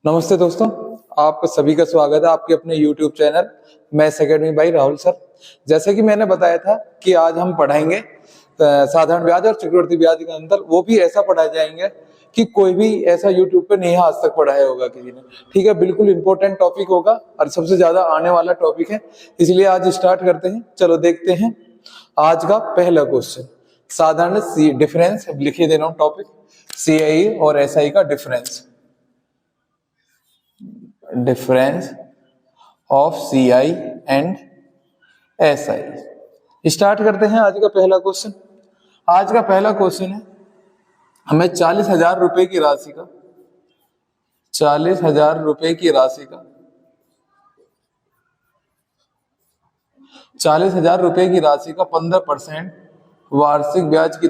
नमस्ते दोस्तों, आप सभी का स्वागत है आपके अपने YouTube channel maths academy by Rahul sir. जैसे कि मैंने बताया था कि आज हम पढ़ाएंगे साधारण ब्याज और चक्रवृद्धि ब्याज का अंतर। वो भी ऐसा पढ़ाए जाएंगे कि कोई भी ऐसा YouTube पे नहीं आज तक पढ़ाया होगा किसी ने। ठीक है, बिल्कुल इंपॉर्टेंट टॉपिक होगा और सबसे ज्यादा आने वाला टॉपिक है, इसलिए आज स्टार्ट करते हैं। चलो देखते हैं आज का पहला क्वेश्चन। साधारण डिफरेंस लिखे दे रहा हूँ टॉपिक, CIE और SI का difference of CI and SI। Start करते हैं आज का पहला क्वेश्चन। आज का पहला क्वेश्चन है, हमें 40,000 रुपए की राशि का 40,000 रुपए की राशि का 40,000 रुपए की राशि का 15% वार्षिक ब्याज की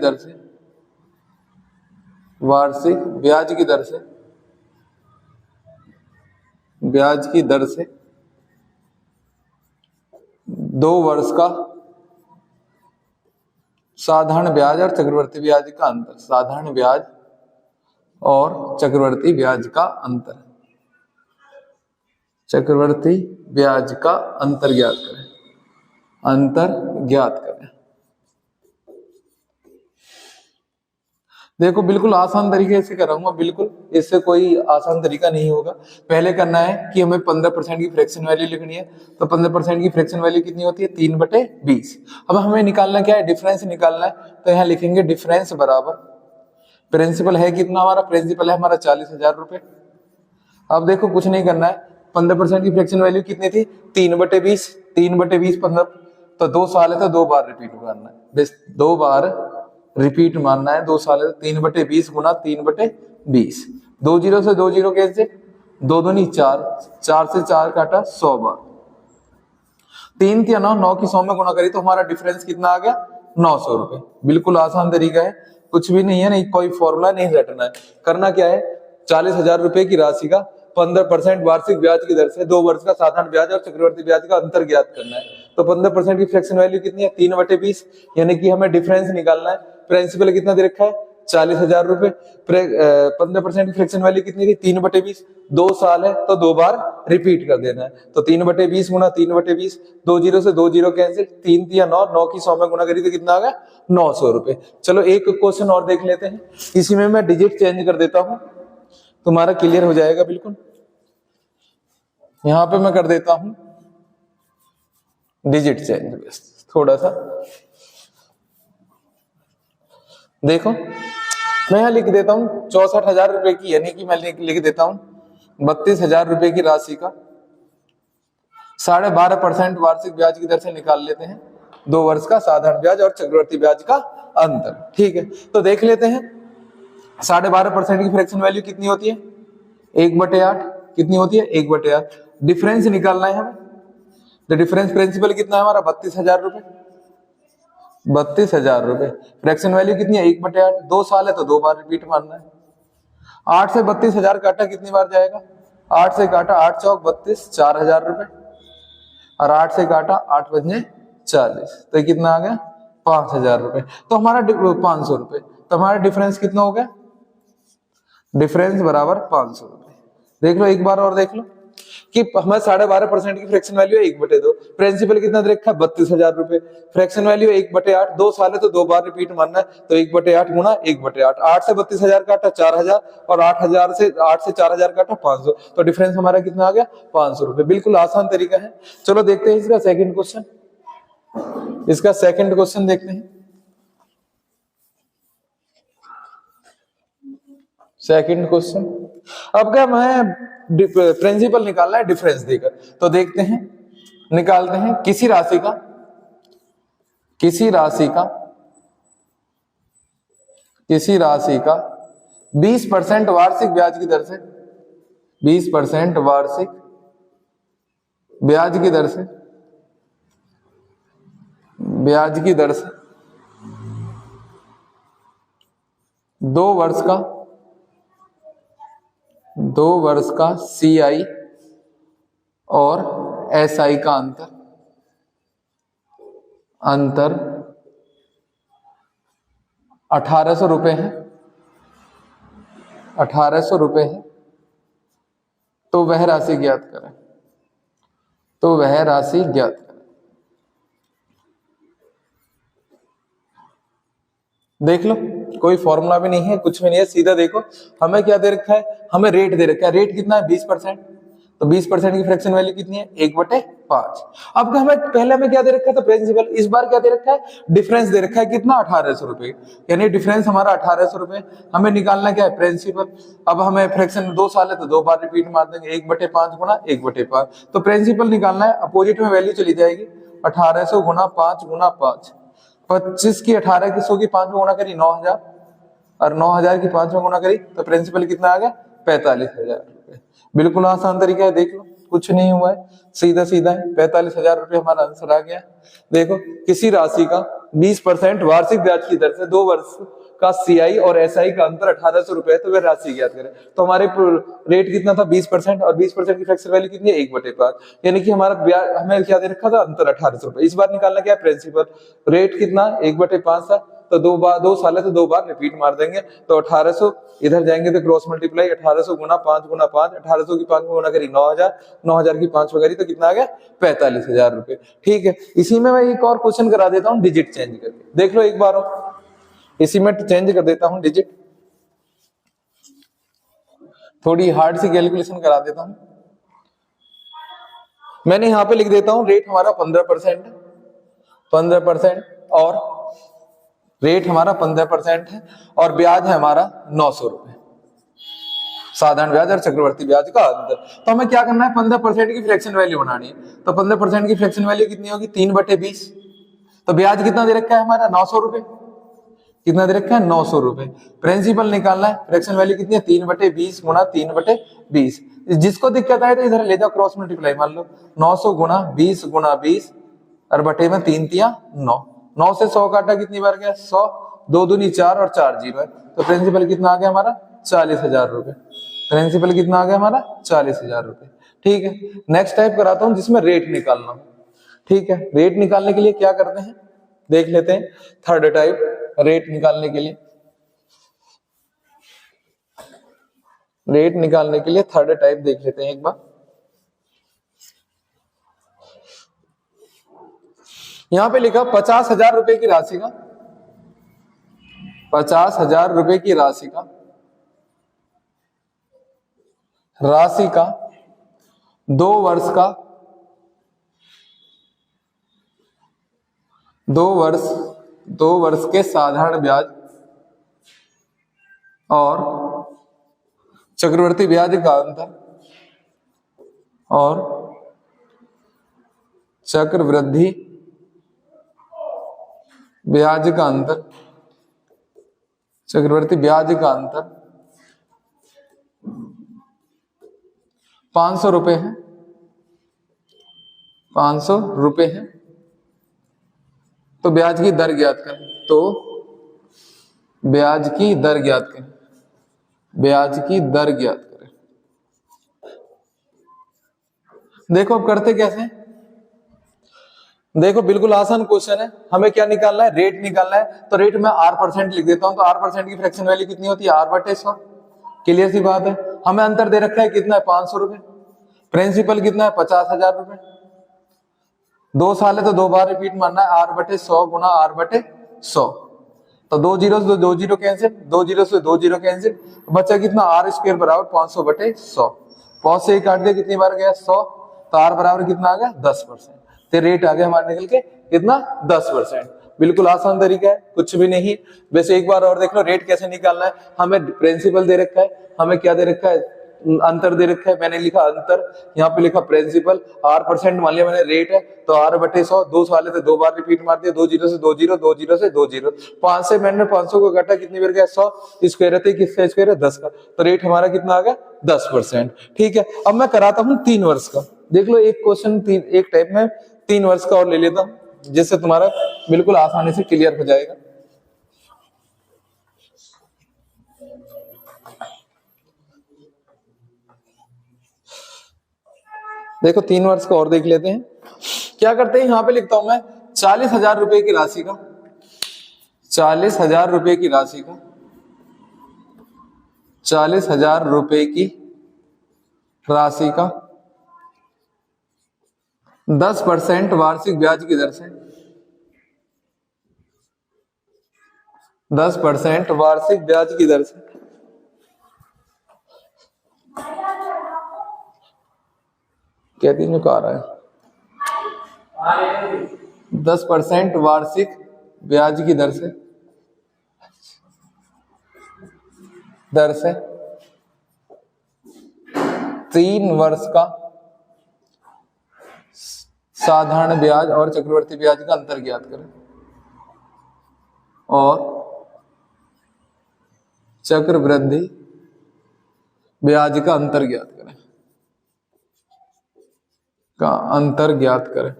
दर से 2 वर्ष का साधारण ब्याज और चक्रवर्ती ब्याज का अंतर, साधारण ब्याज और चक्रवर्ती ब्याज का अंतर, चक्रवर्ती ब्याज का अंतर ज्ञात करें, देखो बिल्कुल आसान तरीके से कराऊंगा, बिल्कुल इससे कोई आसान तरीका नहीं होगा। पहले करना है कि हमें 15% की फ्रैक्शन वैल्यू लिखनी है, तो 15% की फ्रैक्शन वैल्यू कितनी होती है, 3/20। अब हमें निकालना क्या है, डिफरेंस निकालना है, तो यहाँ लिखेंगे डिफरेंस बराबर प्रिंसिपल है कितना, हमारा प्रिंसिपल है हमारा 40,000 रुपए। अब देखो कुछ नहीं करना है, 15% की फ्रैक्शन वैल्यू कितनी थी, 3/20, 3/20 15, तो 2 साल है तो 2 बार रिपीट करना है, बस 2 बार रिपीट मानना है। 2 साल है तो 3/20 गुना 3/20, 2 जीरो से 2 जीरो कैसे, 2 दूनी 4, 4 से 4 काटा 100 बार, 3 या 9, 9 की 100 में गुणा करी तो हमारा डिफरेंस कितना आ गया, 900 रुपए। बिल्कुल आसान तरीका है, कुछ भी नहीं है, नहीं कोई फॉर्मूला नहीं रटना है। करना क्या है, 40,000 रुपए की राशि का 15% वार्षिक ब्याज की दर से 2 वर्ष का साधारण ब्याज और चक्रवर्ती ब्याज का अंतर ज्ञात करना है। तो 15% की फ्रैक्शन वैल्यू कितनी है, 3/20, यानी कि हमें डिफरेंस निकालना है। प्रिंसिपल कितना दे रखा है, 40,000 रुपए। 15% की फ्रैक्शन वैल्यू कितनी थी, 3/20, 2 साल है तो 2 बार रिपीट कर देना है, तो 3/20 गुना 3/20, 2 जीरो से 2 जीरो कैंसिल, 3 या 9, 9 की 100 में गुना करी तो कितना आ गया, 900 रुपए। चलो एक क्वेश्चन और देख लेते हैं, इसी में मैं डिजिट चेंज कर देता हूं, तुम्हारा क्लियर हो जाएगा बिल्कुल। यहां पे मैं कर देता हूं डिजिट चेंज, थोड़ा सा देखो, मैं यहां लिख देता हूं 64,000 रुपए की, यानी कि मैं लिख देता हूं 32,000 रुपए की राशि का 12.5% वार्षिक ब्याज की दर से निकाल लेते हैं 2 वर्ष का साधारण ब्याज और चक्रवर्ती ब्याज का अंतर। ठीक है, तो देख लेते हैं 12.5% की फ्रैक्शन वैल्यू कितनी होती है, 1/8। कितनी होती है, 1/8। डिफरेंस निकालना है हमें, तो डिफरेंस प्रिंसिपल कितना है हमारा, 32,000 रुपए, 32,000 रुपए। फ्रैक्शन वैल्यू कितनी है, 1/8, 2 साल है तो 2 बार रिपीट मारना है। 8 से 32,000 काटा कितनी बार जाएगा, 8 से काटा 8 चौक 32, 4,000 रुपए, और 8 से काटा 8 बजने 40, तो कितना आ गया, 5,000 रुपए। तो हमारा 500 रुपए, तो हमारा डिफरेंस कितना हो गया, डिफरेंस बराबर 500 रुपए। देख लो एक बार और देख लो कि हमें 12.5% की फ्रैक्शन वैल्यू 1/2, प्रिंसिपल कितना दे रखा है, 32,000 रुपए, फ्रैक्शन वैल्यू 1/8, 2 साल है तो 2 बार रिपीट मारना है, तो 1/8 गुना 1/8, 8 से 32,000 काटा 4,000, और 8 से 4,000 काटा 500, तो डिफरेंस हमारा कितना आ गया, 500 रुपए। बिल्कुल आसान तरीका है। चलो देखते हैं इसका सेकंड क्वेश्चन, इसका सेकंड क्वेश्चन देखते हैं। सेकंड क्वेश्चन, अब क्या मैं प्रिंसिपल निकालना है डिफरेंस देकर, तो देखते हैं, निकालते हैं किसी राशि का 20% वार्षिक ब्याज की दर से 20% वार्षिक ब्याज की दर से 2 वर्ष का CI और SI का अंतर 1,800 रुपए है, 1,800 रुपए है। तो वह राशि ज्ञात करें, तो वह राशि ज्ञात करें। देख लो, कोई फॉर्मूला भी नहीं है, कुछ भी नहीं है, सीधा देखो हमें क्या दे रखा है, हमें रेट दे रखा है। रेट कितना है 20%, तो 20% की फ्रैक्शन वैल्यू कितनी है 1/5। अब हमें पहले हमें क्या दे रखा था प्रिंसिपल, इस बार क्या दे रखा है डिफरेंस दे रखा है कितना 1800 रुपए, यानी डिफरेंस हमारा 1800 रुपए। हमें निकालना क्या है प्रिंसिपल। अब हमें फ्रैक्शन 2 साल है तो 2 बार रिपीट मार देंगे, 1/5 गुना 1/5। तो प्रिंसिपल निकालना है, अपोजिट में वैल्यू चली जाएगी 1800 गुना 5 गुना 5, 25 की 18 की 100 की 5 में गुना करी 9000, और 9000 की 5 में गुना करी तो प्रिंसिपल कितना आ गया 45,000 रुपए। बिल्कुल आसान तरीका है, देख लो कुछ नहीं हुआ है, सीधा सीधा है, 45,000 रुपए हमारा आंसर आ गया। देखो किसी राशि का 20% वार्षिक ब्याज की दर से 2 वर्ष का सीआई और एसआई का अंतर 1800 रुपए है, तो वह राशि ज्ञात करें। तो हमारे रेट कितना था 20%, और 20% की फ्रैक्शन वैल्यू कितनी है 1/5, यानी कि हमारा ब्याज हमें क्या दे रखा था अंतर 1800 रुपए। इस बार निकालना क्या है प्रिंसिपल, रेट कितना 1/5 था, तो 2 साल है तो 2 बार रिपीट मार देंगे, तो 1800 इधर जाएंगे तो क्रॉस मल्टीप्लाई 1800 गुना 5 गुना 5, 1800 की 5 में गुना करी 9000, 9000 की 5 में करी तो कितना आ गया 45,000 रुपए। ठीक है, इसी में मैं एक और क्वेश्चन करा देता हूँ डिजिट चेंज करके, देख लो एक बार और। इसी में चेंज कर देता हूं डिजिट, थोड़ी हार्ड सी कैलकुलेशन करा देता हूं। मैंने यहां पे लिख देता हूं रेट हमारा 15%, और रेट हमारा 15% है, और ब्याज है हमारा 900 रुपए, साधारण ब्याज और चक्रवर्ती ब्याज का अंतर। तो हमें क्या करना है 15% की फ्रैक्शन वैल्यू बनानी है। तो 15% की फ्रैक्शन वैल्यू कितनी होगी 3/20, तो ब्याज कितना दे रखा है हमारा 900 रुपए, कितना दे रखा है 900 रुपए। प्रिंसिपल निकालना है, फ्रैक्शन वैल्यू कितनी है 3/20 गुना 3/20। जिसको दिक्कत आए तो इधर ले जाओ क्रॉस मल्टीप्लाई, मान लो 900 गुना 20 गुना 20 और बटे में 3 तिया 9, 9 से 100 काटा कितनी बार गया 100, 2 दूनी 4 और 4 जीरो है, तो प्रिंसिपल कितना आ गया हमारा 40,000 रुपए। प्रिंसिपल कितना आ गया हमारा 40,000 रुपए। ठीक है, नेक्स्ट टाइप कराता हूं जिसमें रेट निकालना। ठीक है, रेट निकालने के लिए क्या करते हैं देख लेते हैं। थर्ड टाइप रेट निकालने के लिए, रेट निकालने के लिए थर्ड टाइप देख लेते हैं एक बार। यहां पे लिखा 50,000 रुपए की राशि का, 50,000 रुपए की राशि का 2 वर्ष का 2 वर्ष के साधारण ब्याज और चक्रवर्ती ब्याज का अंतर, और चक्रवृद्धि ब्याज का अंतर, चक्रवर्ती ब्याज का अंतर 500 रुपए है, 500 रुपए है। तो ब्याज की दर ज्ञात करें, तो ब्याज की दर ज्ञात करें, ब्याज की दर ज्ञात करें। देखो अब करते कैसे, देखो बिल्कुल आसान क्वेश्चन है। हमें क्या निकालना है रेट निकालना है, तो रेट में R% लिख देता हूं, तो R% की फ्रैक्शन वैल्यू कितनी होती है R/100। क्लियर सी बात है, हमें अंतर दे रखा है कितना है 500 रुपए, प्रिंसिपल कितना है 50,000 रुपए, 2 साल है तो 2 बार रिपीट मारना है, R/100 गुना R/100, तो 2 जीरो से 2 जीरो कैंसिल, 2 जीरो से 2 जीरो कैंसिल, बचा कितना R² बराबर 500/100, 5 से ही काट दिया कितनी बार गया 100, तो R बराबर कितना आ गया 10%, तो रेट आ गया हमारे निकल के कितना 10%। बिल्कुल आसान तरीका है, कुछ भी नहीं। वैसे एक बार और देख लो रेट कैसे निकालना है। हमें प्रिंसिपल दे रखा है, हमें क्या दे रखा है अंतर दे रखा है, मैंने लिखा अंतर, यहाँ पे लिखा प्रिंसिपल, R% मान लिया मैंने रेट है, तो R/100, 2 साल है तो 2 बार रिपीट मार दिया, 2 जीरो से 2 जीरो, 2 जीरो से 2 जीरो, 5 से मैंने 500 को काटा कितनी बार गया 100, स्क्वायर है किसका स्क्वायर है 10 का, तो रेट हमारा कितना आ गया 10%। ठीक है, अब मैं कराता हूँ 3 वर्ष का, देख लो एक क्वेश्चन एक टाइप में 3 वर्ष का और ले लेता हूँ, जिससे तुम्हारा बिल्कुल आसानी से क्लियर हो जाएगा। देखो 3 वर्ष का और देख लेते हैं। क्या करते हैं, यहां पे लिखता हूं मैं 40,000 रुपए की राशि का, 40,000 रुपए की राशि का, 40,000 रुपए की राशि का 10% वार्षिक ब्याज की दर से 10% वार्षिक ब्याज की दर से क्या दिन जो कह रहा है 10% वार्षिक ब्याज की दर से 3 वर्ष का साधारण ब्याज और चक्रवर्ती ब्याज का अंतर ज्ञात करें और चक्रवृद्धि ब्याज का अंतर ज्ञात करें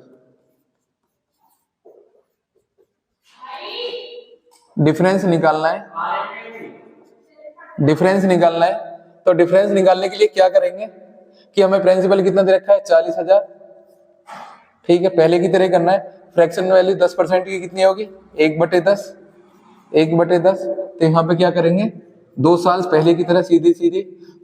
डिफरेंस निकालना है तो डिफरेंस निकालने के लिए क्या करेंगे कि हमें प्रिंसिपल कितना दे रखा है 40,000। ठीक है, पहले की तरह करना है। फ्रैक्शन वैल्यू 10% की कितनी होगी 1/10 तो यहाँ पे क्या करेंगे 2 साल पहले की तरह सीधी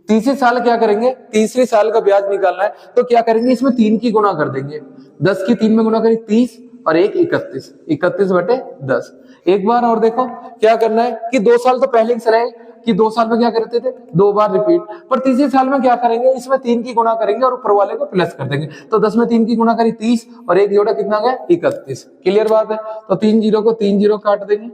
तीसरे साल क्या करेंगे, तीसरे साल का ब्याज निकालना है तो क्या करेंगे इसमें 3 की गुणा कर देंगे। 10 की 3 में गुणा करें 30 और 1 31/10। एक बार और देखो क्या करना है कि 2 साल तो पहले की तरह कि 2 साल में क्या करते थे 2 बार रिपीट, पर तीसरे साल में क्या करेंगे इसमें 3 की गुणा करेंगे और ऊपर वाले को प्लस कर देंगे। तो 10 में 3 की गुणा करी 30 और एक जोड़ा कितना गया 31। क्लियर बात है, तो 3 जीरो को 3 जीरो काट देंगे।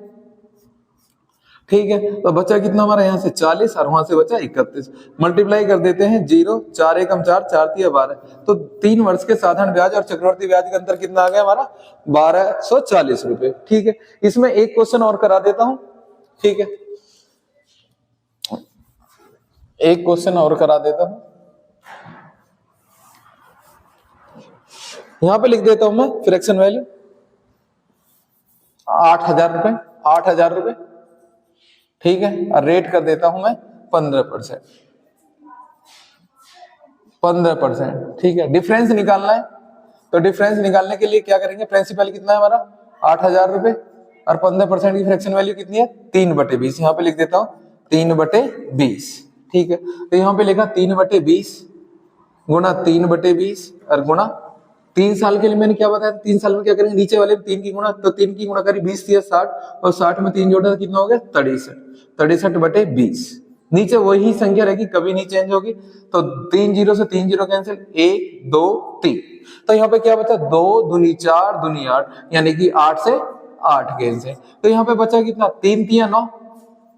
ठीक है, तो बचा कितना हमारा यहाँ से 40 और वहां से बचा 31। मल्टीप्लाई कर देते हैं 0 4 एकम 4 4 3 12। तो 3 वर्ष के साधारण ब्याज और चक्रवर्ती ब्याज का अंतर कितना आ गया हमारा 1240 रुपए। ठीक है, इसमें एक क्वेश्चन और करा देता हूं। ठीक है, एक क्वेश्चन और करा देता हूं। यहां पे लिख देता हूं मैं फ्रैक्शन वैल्यू 8,000 रुपए 8,000 रुपए। ठीक है, और रेट कर देता हूं मैं 15%। ठीक है, डिफरेंस निकालना है तो डिफरेंस निकालने के लिए क्या करेंगे, प्रिंसिपल कितना है हमारा 8,000 रुपए और 15% की फ्रैक्शन वैल्यू कितनी है 3/20। यहाँ पे लिख देता हूं 3/20। ठीक है, तो यहाँ पे लिखा 3/20 गुणा 3/20 और गुणा 3 साल के लिए मैंने क्या बताया 3 साल में क्या करेंगे नीचे वाले 3 की गुणा, तो 3 की गुणा करी 20 या 60 और 60 में 3 जोड़ा तो कितना हो गया 63/20। नीचे वही संख्या रहेगी कभी नहीं चेंज होगी। तो 3 जीरो से 3 जीरो कैंसिल 1 2 3। तो यहाँ पे क्या बचा 2 दूनी 4 दूनी 8 यानी कि 8 से 8 कैंसिल। तो यहाँ पे बचा कितना 3 3 9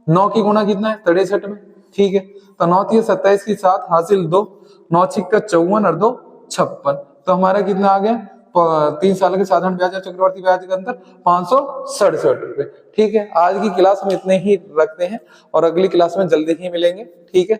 9 की गुणा कितना है 63 में। ठीक है, तो 9 3 27 की 7 हासिल 2 9 6 54 और 2 56। तो हमारा कितना आ गया 3 साल के साधारण ब्याज और चक्रवर्ती ब्याज का अंतर 567 रुपए। ठीक है, आज की क्लास में इतने ही रखते हैं और अगली क्लास में जल्दी ही मिलेंगे। ठीक है।